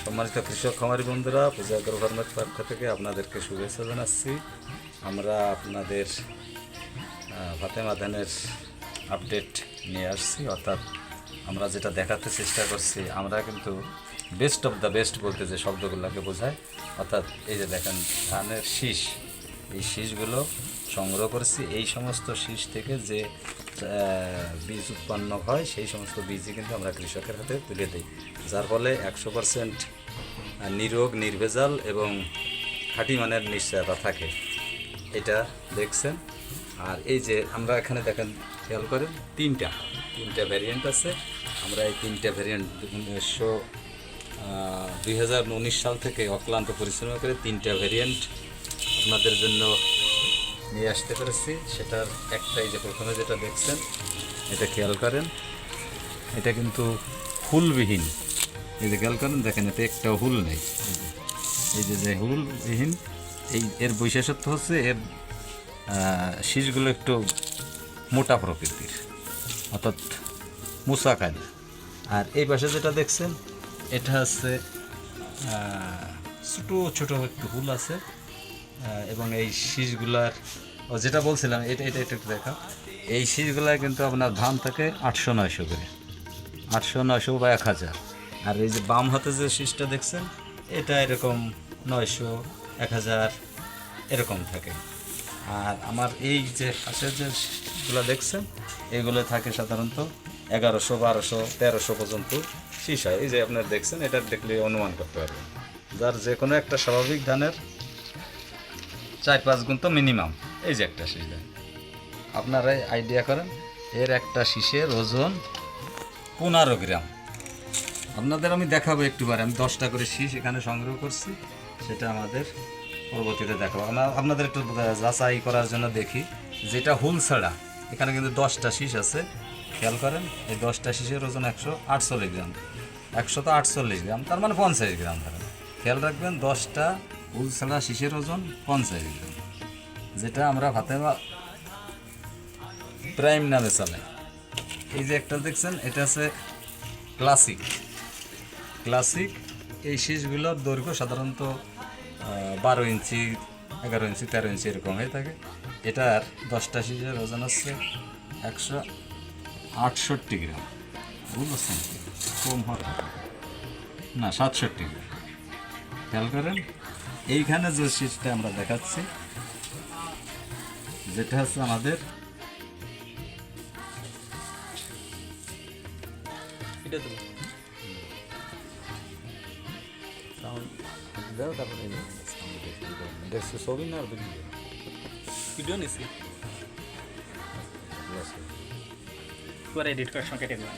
সম্মানিত কৃষক খামারি বন্ধুরা, পূজা অ্যাগ্রো ফার্মের পক্ষ থেকে আপনাদেরকে শুভেচ্ছা জানাচ্ছি। আমরা আপনাদের ফাতেমা ধানের আপডেট নিয়ে আসছি, অর্থাৎ আমরা যেটা দেখাতে চেষ্টা করছি, আমরা কিন্তু বেস্ট অফ দ্য বেস্ট বলতে যে শব্দগুলোকে বোঝায়, অর্থাৎ এই যে দেখেন ধানের শীষ, এই শীষগুলো সংগ্রহ করেছি। এই সমস্ত শীষ থেকে যে বীজ উৎপন্ন হয়, সেই সমস্ত বীজই কিন্তু আমরা কৃষকের হাতে তুলে দিই, যার ফলে 100% নিরোগ, নির্ভেজাল এবং খাঁটি মানের নিশ্চয়তা থাকে। এটা দেখছেন। আর এই যে আমরা এখানে দেখেন, খেয়াল করেন, তিনটা ভ্যারিয়েন্ট আছে। আমরা এই তিনটা ভ্যারিয়েন্ট 2019 সাল থেকে অক্লান্ত পরিশ্রম করে তিনটা ভ্যারিয়েন্ট আপনাদের জন্য নিয়ে আসতে পেরেছি। সেটার একটা, এই যে প্রথমে যেটা দেখছেন, এটা খেয়াল করেন, এটা কিন্তু হুলবিহীন। এই যে খেয়াল করেন, দেখেন এতে একটা হুল নেই। এই যে হুলবিহীন, এর বৈশিষ্ট্য হচ্ছে এর শীষগুলো একটু মোটা প্রকৃতির, অর্থাৎ মুসাকারী। আর এই পাশে যেটা দেখছেন, এটা হচ্ছে ছোটো ছোটো একটু হুল আছে, এবং এই শীষগুলার যেটা বলছিলাম, এটা একটু দেখা, এই শীষগুলায় কিন্তু আপনার ধান থাকে 800-900 করে, 800-900 বা 1000। আর এই যে বাম হাতে যে শীষটা দেখছেন, এটা এরকম 900-1000 এরকম থাকে। আর আমার এই যে পাশের যেগুলো দেখছেন, এগুলো থাকে সাধারণত 1100, 1200, 1300 পর্যন্ত শীষ হয়। এই যে আপনার দেখছেন, এটা দেখলে অনুমান করতে পারবেন, যার যে কোনো একটা স্বাভাবিক ধানের 4-5 গুণ তো মিনিমাম। এই যে একটা শীষ দেন, আপনারাই আইডিয়া করেন, এর একটা শীষের ওজন 15 গ্রাম। আপনাদের আমি দেখাবো একটু পরে, আমি 10টা করে শীষ এখানে সংগ্রহ করছি, সেটা আমাদের পরবর্তীতে দেখাবো। আপনাদের একটু যাচাই করার জন্য দেখি, যেটা হুল ছাড়া এখানে কিন্তু 10টা শীষ আছে। খেয়াল করেন, এই 10টা শীষের ওজন 148 গ্রাম। 148 গ্রাম, তার মানে 50 গ্রাম ধরেন। খেয়াল রাখবেন, 10টা হুল ছাড়া শীষের ওজন 50 গ্রাম, যেটা আমরা ফাতেমা প্রাইম নামে চলে। এই যে একটা দেখছেন, এটা আছে ক্লাসিক। এই শীষগুলোর দৈর্ঘ্য সাধারণত 12 ইঞ্চি, 11 ইঞ্চি, 13 ইঞ্চি এরকম হয়ে থাকে। এটার 10টা শীষের ওজন হচ্ছে 168 গ্রাম। বুঝতেছেন, কম হওয়ার না, 67 গ্রাম। খেয়াল করেন, এইখানে যে শীষটা আমরা দেখাচ্ছি, যেটা হচ্ছে আমাদের এটা তো তারপরে দেখছি ছবি না, আর ভিডিও নিছি পুরো এডিট করার সময় কেটে দিলাম।